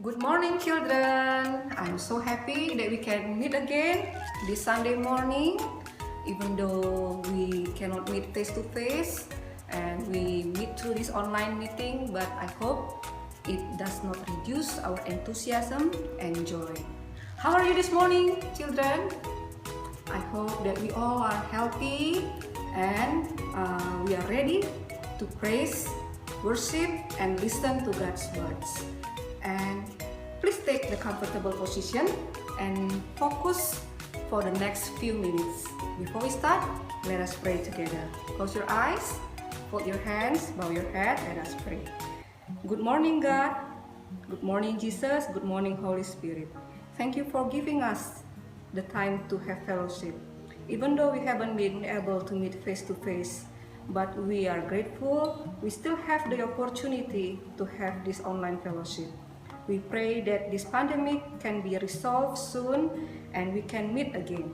Good morning, children. I'm so happy that we can meet again this Sunday morning, even though we cannot meet face to face and we meet through this online meeting, but I hope it does not reduce our enthusiasm and joy. How are you this morning, children? I hope that we all are healthy and we are ready to praise, worship, and listen to God's words. And please take the comfortable position and focus for the next few minutes. Before we start, let us pray together. Close your eyes, fold your hands, bow your head, let us pray. Good morning, God. Good morning, Jesus. Good morning, Holy Spirit. Thank you for giving us the time to have fellowship. Even though we haven't been able to meet face to face, but we are grateful we still have the opportunity to have this online fellowship. We pray that this pandemic can be resolved soon and we can meet again.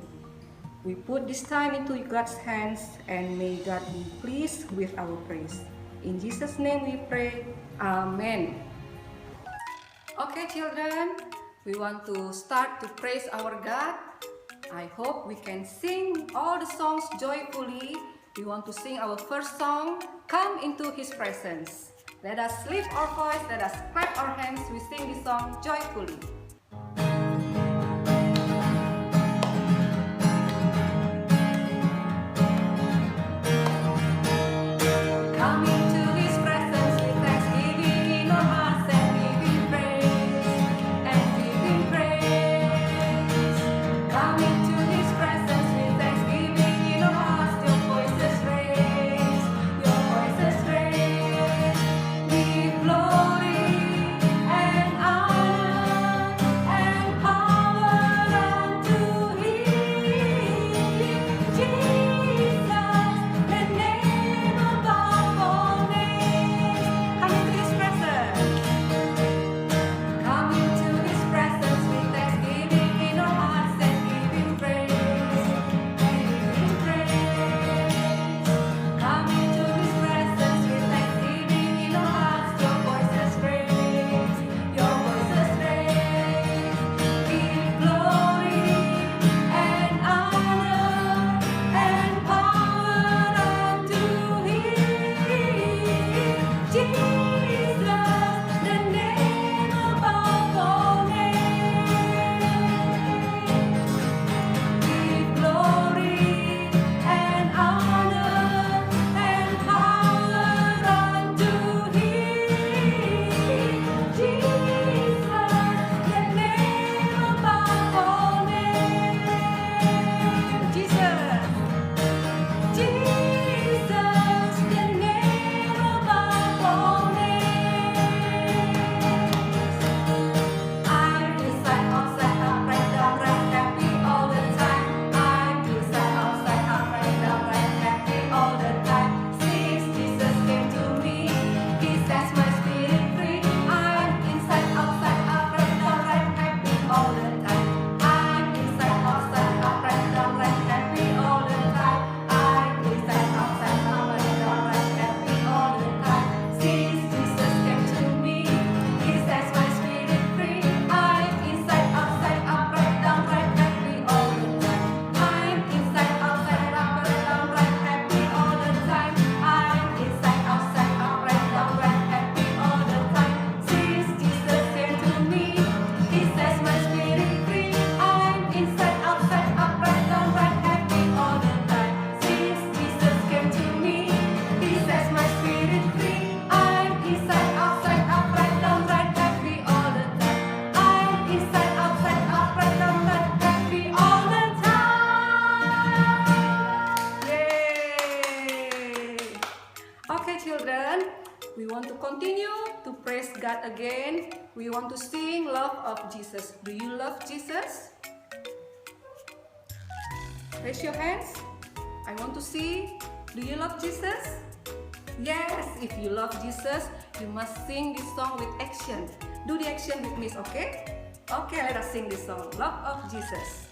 We put this time into God's hands and may God be pleased with our praise. In Jesus' name we pray, Amen. Okay, children, we want to start to praise our God. I hope we can sing all the songs joyfully. We want to sing our first song, Come Into His Presence. Let us lift our voice, let us clap our hands, we sing this song joyfully. Come into His presence with thanksgiving in our hearts and give Him praise, and give Him praise. Come into His presence with thanksgiving in our hearts, your voices raise, your voices raise. Give glory and honor and power unto Him, Jesus, the name above all names. Come into His presence. Come into His presence with thanksgiving in our hearts and give Him praise, and give Him praise. Come into His presence with thanksgiving in our hearts, your voices raise, your voices raise. Give glory and honor and power unto Him, Jesus, the name above all names. Give glory and honor and power unto Him, Jesus, the name above all names. Jesus, Jesus, the name above all names. I'm inside, outside, up, right, down, right, happy all the time. I'm inside, outside, up, right, down, right, happy all the time. Since Jesus came to me, He sets my spirit free. I'm inside, outside, up, right, down, right, happy all the time. I'm inside, outside, up, right, down, right, happy all the time. I'm inside, outside, up, right, down, right, happy all the time. Since Jesus came to me, He sets my spirit free. I'm inside, outside, up, right, down, right, happy all the time. I'm inside, outside, up, right, down, right, happy all the time. I'm inside, outside, up, right, down, right, happy all the time. Since Jesus came to me, He sets my spirit free. I'm inside, outside, up, right, down, right, happy all the time. Since Jesus came to me, He sets my spirit free. I'm inside, outside, up, right, down, right, happy all the time. I'm inside, outside, up, right, down, right, happy all the time. Yay! Okay, children, we want to continue to praise God again. We want to sing Love of Jesus. Do you love Jesus? Raise your hands. I want to see. Do you love Jesus? Yes, if you love Jesus, you must sing this song with action. Do the action with me, okay? Okay, let us sing this song, Love of Jesus.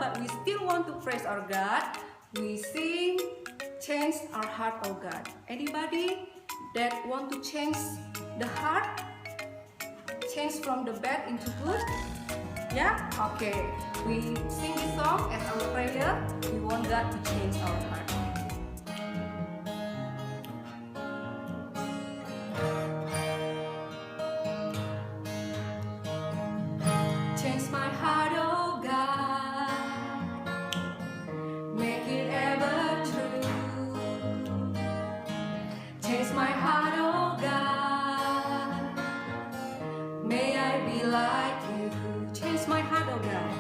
but we still want to praise our God, we sing, change our heart, oh God. Anybody that want to change the heart, change from the bad into good? Yeah? Okay. We sing this song as our prayer. We want God to change our heart. Change my heart, oh God, make it ever true. Change my heart, oh God, may I be like you. Change my heart, oh God.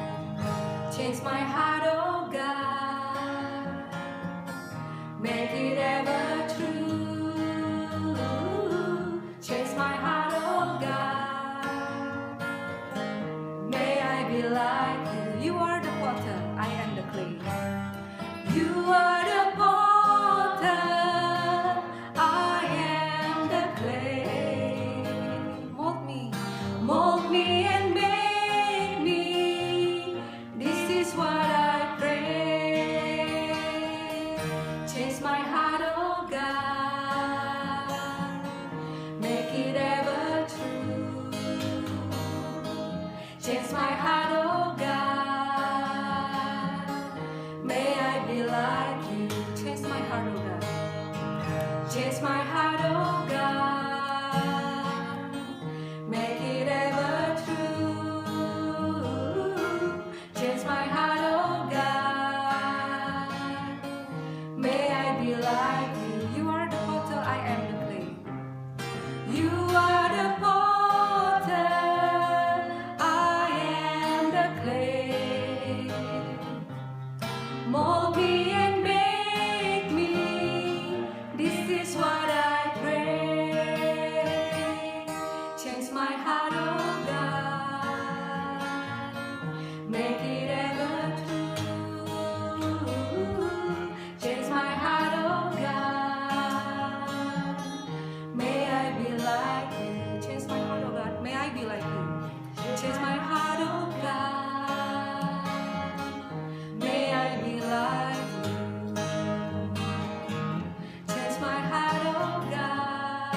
Change my heart, oh God, make it ever true. Change my heart, oh God, may I be like you. You are the potter, I am the clay. You are the potter, I am the clay. Mold me and make me. This is what I pray. Change my heart, oh God, make it ever true. Change my heart, oh God, may I be like you. Change my heart, oh God. Change my heart, oh God, make it ever true. Change my heart, oh God, may I be like you. You are the potter, I am the clay. You are the potter, I am the clay. Mold me and make me. This is what I pray. Change my heart, oh God, make it ever true. Change my heart, oh God, may I be like you. Change my heart, oh God, may I be like you. Change my heart, oh God, may I be like you. Change my heart, oh God,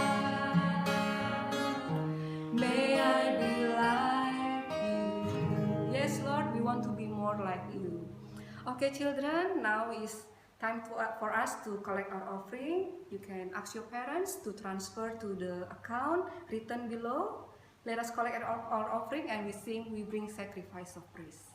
may I be like you. Yes, Lord, we want to be more like you. Okay, children, now is time for us to collect our offering. You can ask your parents to transfer to the account written below. Let us collect our offering and we sing, we bring sacrifice of praise.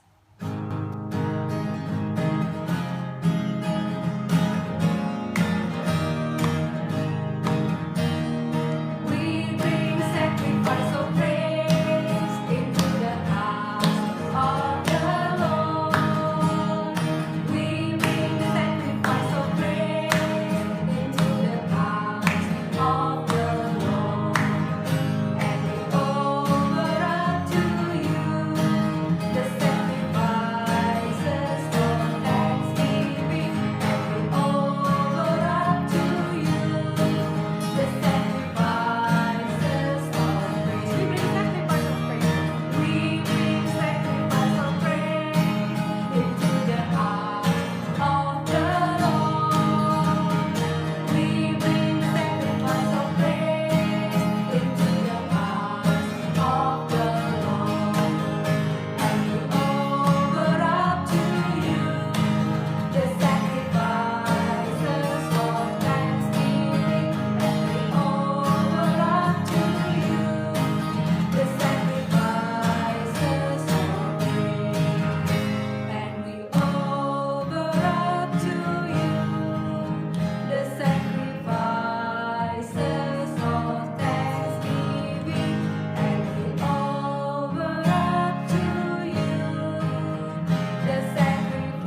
We bring sacrifice of praise into the house of the Lord. We bring sacrifice of praise into the house of the Lord. And we offer up to you the sacrifices of thanksgiving. And we offer up to you the sacrifices of praise. We bring sacrifice of praise. We bring sacrifice of praise into the house of the Lord. We bring sacrifice of praise into the house of the Lord. And we offer up to you the sacrifices of thanksgiving. And we offer up to you the sacrifices of praise. And we offer up to you the sacrifices of thanksgiving. And we offer up to you the sacrifices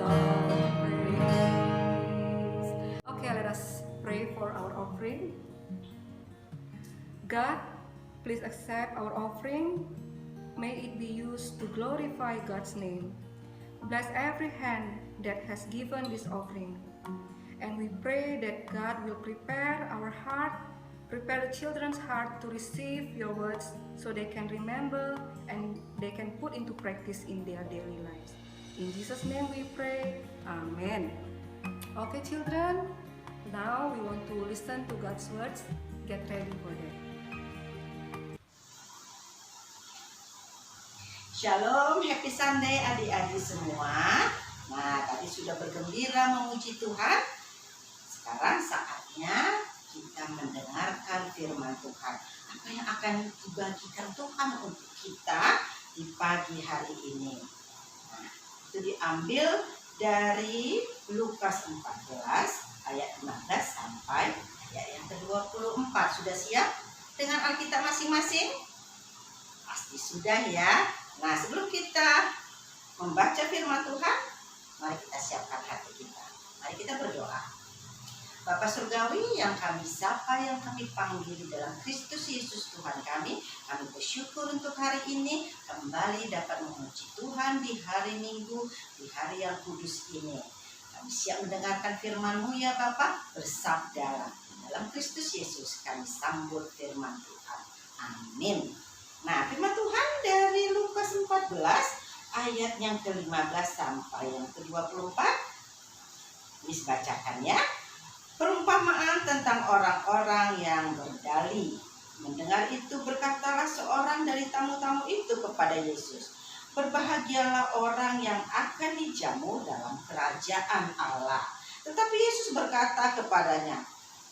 of praise. Okay, let us pray for our offering. God, please accept our offering. May it be used to glorify God's name. Bless every hand that has given this offering. And we pray that God will prepare our heart, prepare the children's heart to receive your words so they can remember and they can put into practice in their daily lives. In Jesus' name we pray. Amen. Okay, children, now we want to listen to God's words. Get ready for that. Shalom, happy Sunday adik-adik semua. Nah, tadi sudah bergembira memuji Tuhan. Sekarang saatnya kita mendengarkan firman Tuhan. Apa yang akan dibagikan Tuhan untuk kita di pagi hari ini. Nah, itu diambil dari Lukas 14 ayat 15 sampai ayat yang ke-24. Sudah siap dengan Alkitab masing-masing? Pasti sudah ya. Nah, sebelum kita membaca firman Tuhan, mari kita siapkan hati kita. Mari kita berdoa. Bapa Surgawi yang kami sapa, yang kami panggil di dalam Kristus Yesus Tuhan kami bersyukur untuk hari ini kembali dapat memuji Tuhan di hari Minggu, di hari yang kudus ini. Kami siap mendengarkan firman-Mu ya Bapa, bersabdalah. Dalam Kristus Yesus kami sambut firman Tuhan. Amin. Nah, firman Tuhan dari Lukas 14 ayat yang ke-15 sampai yang ke-24. Bacakan ya. Perumpamaan tentang orang-orang yang berdalih. Mendengar itu berkatalah seorang dari tamu-tamu itu kepada Yesus, berbahagialah orang yang akan dijamu dalam kerajaan Allah. Tetapi Yesus berkata kepadanya,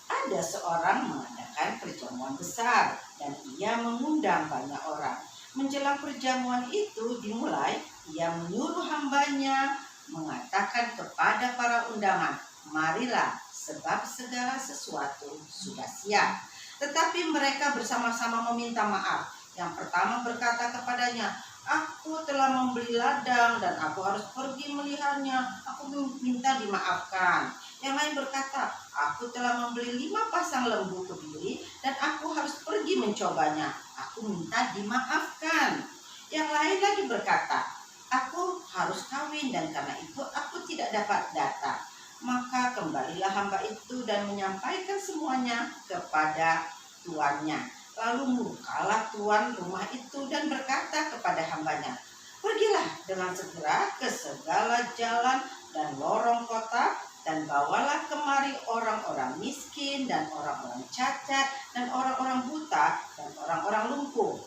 ada seorang mengadakan perjamuan besar dan ia mengundang banyak orang. Menjelang perjamuan itu dimulai, ia menyuruh hambanya mengatakan kepada para undangan, marilah, sebab segala sesuatu sudah siap. Tetapi mereka bersama-sama meminta maaf. Yang pertama berkata kepadanya, aku telah membeli ladang dan aku harus pergi melihatnya. Aku minta dimaafkan. Yang lain berkata, aku telah membeli 5 pasang lembu kebiri dan aku harus pergi mencobanya. Aku minta dimaafkan. Yang lain lagi berkata, aku harus kawin dan karena itu aku tidak dapat datang. Maka kembalilah hamba itu dan menyampaikan semuanya kepada tuannya. Lalu murkalah tuan rumah itu dan berkata kepada hambanya, pergilah dengan segera ke segala jalan dan lorong kota dan bawalah kemari orang-orang miskin dan orang-orang cacat dan orang-orang buta dan orang-orang lumpuh.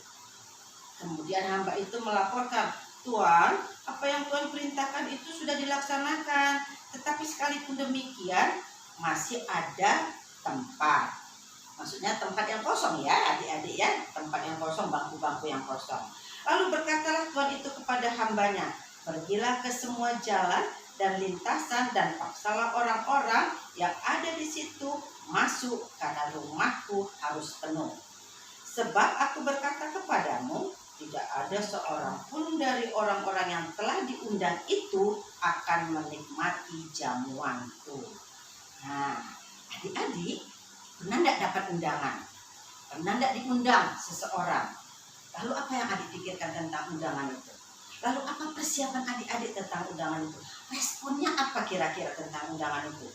Kemudian hamba itu melaporkan, Tuan, apa yang Tuhan perintahkan itu sudah dilaksanakan. Tetapi sekalipun demikian, masih ada tempat. Maksudnya tempat yang kosong ya adik-adik ya. Tempat yang kosong, bangku-bangku yang kosong. Lalu berkatalah Tuhan itu kepada hambanya, pergilah ke semua jalan dan lintasan dan paksalah orang-orang yang ada di situ masuk karena rumahku harus penuh. Sebab aku berkata kepadamu, tidak ada seorang pun dari orang-orang yang telah diundang itu akan menikmati jamuanku. Nah, adik-adik, pernah tidak dapat undangan? Pernah tidak diundang seseorang? Lalu apa yang adik pikirkan tentang undangan itu? Lalu apa persiapan adik-adik tentang undangan itu? Responnya apa kira-kira tentang undangan itu?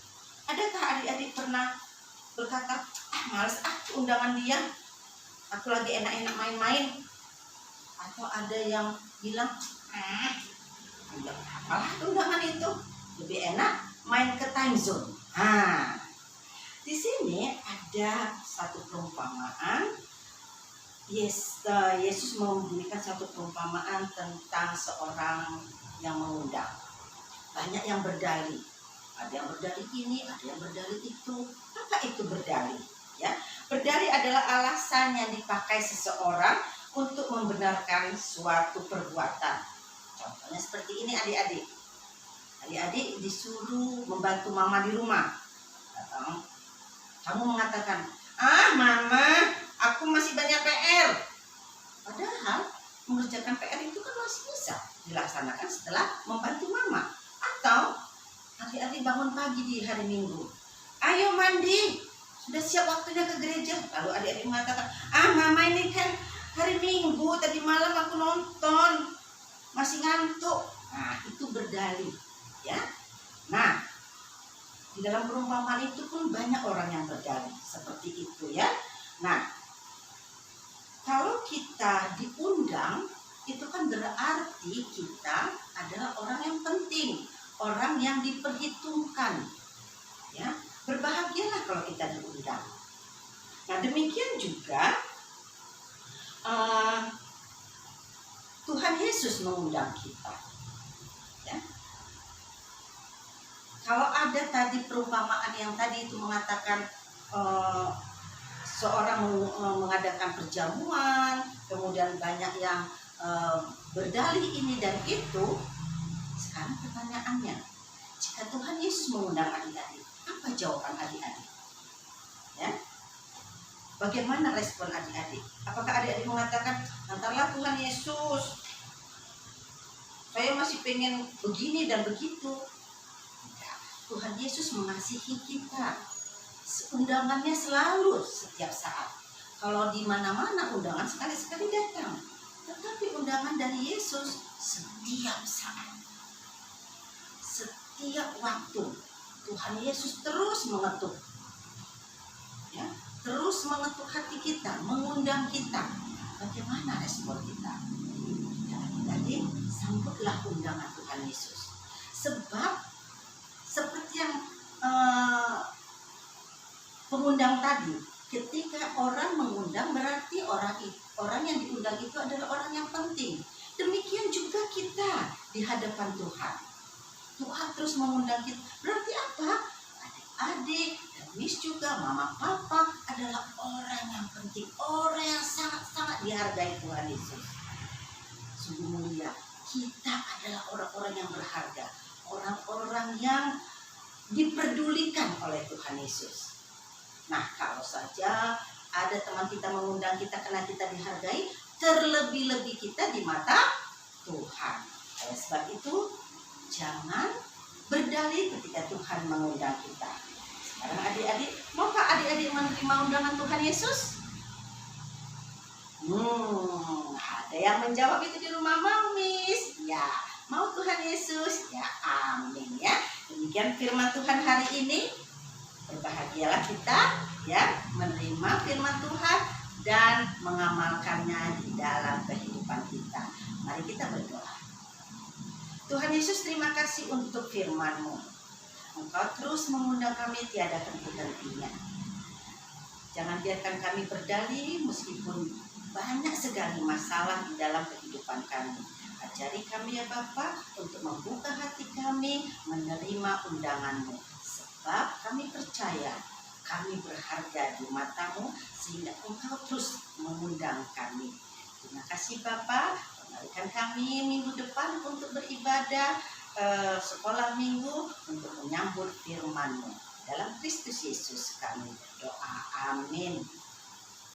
Adakah adik-adik pernah berkata, males undangan dia, aku lagi enak-enak main-main? Atau ada yang bilang, apalah undangan itu, lebih enak main ke time zone. Nah, di sini ada satu perumpamaan. Yesus memberikan satu perumpamaan tentang seorang yang mengundang. Banyak yang berdalih. Ada yang berdalih ini, ada yang berdalih itu. Apa itu berdalih? Ya, berdalih adalah alasan yang dipakai seseorang untuk membenarkan suatu perbuatan. Contohnya seperti ini adik-adik. Adik-adik disuruh membantu mama di rumah. Kamu mengatakan, mama, aku masih banyak PR. Padahal mengerjakan PR itu kan masih bisa dilaksanakan setelah membantu mama. Atau adik-adik bangun pagi di hari Minggu. Ayo mandi, sudah siap waktunya ke gereja. Lalu adik-adik mengatakan, mama ini kan hari Minggu, tadi malam aku nonton, masih ngantuk. Nah, itu berdalih, ya. Nah, di dalam perumpamaan itu pun banyak orang yang berdalih seperti itu, ya. Nah, kalau kita diundang, itu kan berarti kita adalah orang yang penting, orang yang diperhitungkan. Ya, berbahagialah kalau kita diundang. Nah, demikian juga Tuhan Yesus mengundang kita. Ya. Kalau ada tadi perumpamaan yang tadi itu mengatakan seorang mengadakan perjamuan, kemudian banyak yang berdalih ini dan itu. Sekarang pertanyaannya, jika Tuhan Yesus mengundang adik-adik, apa jawaban adik-adik? Ya, bagaimana respon adik-adik? Apakah adik-adik mengatakan, nantilah Tuhan Yesus, saya masih pengen begini dan begitu? Tidak. Tuhan Yesus mengasihi kita. Undangannya selalu setiap saat. Kalau di mana-mana undangan sekali-sekali datang. Tetapi undangan dari Yesus setiap saat. Setiap waktu. Tuhan Yesus terus mengetuk. Ya, terus mengetuk hati kita, mengundang kita. Bagaimana respon kita? Jadi sambutlah undangan Tuhan Yesus. Sebab seperti yang pengundang tadi, ketika orang mengundang berarti orang yang diundang itu adalah orang yang penting. Demikian juga kita di hadapan Tuhan. Tuhan terus mengundang kita. Berarti apa? Adik-adik dan Miss juga, mama papa adalah orang yang penting, orang yang sangat-sangat dihargai Tuhan Yesus. Sungguh mulia, kita adalah orang-orang yang berharga, orang-orang yang diperdulikan oleh Tuhan Yesus. Nah, kalau saja ada teman kita mengundang kita karena kita dihargai, terlebih-lebih kita di mata Tuhan. Oleh sebab itu, jangan berdalih ketika Tuhan mengundang kita. Sekarang adik-adik, maukah adik-adik menerima undangan Tuhan Yesus? Ada yang menjawab itu di rumah, mau Miss? Ya, mau Tuhan Yesus? Ya, amin ya. Demikian firman Tuhan hari ini. Berbahagialah kita ya menerima firman Tuhan dan mengamalkannya di dalam kehidupan kita. Mari kita berdoa. Tuhan Yesus, terima kasih untuk firman-Mu. Engkau terus mengundang kami tiada henti-hentinya. Jangan biarkan kami berdalih meskipun banyak sekali masalah di dalam kehidupan kami. Ajari kami ya Bapa untuk membuka hati kami menerima undangan-Mu. Sebab kami percaya kami berharga di mata-Mu sehingga Engkau terus mengundang kami. Terima kasih Bapa. Kembalikan kami minggu depan untuk beribadah sekolah minggu untuk menyambut firman-Mu. Dalam Kristus Yesus kami berdoa. Amin.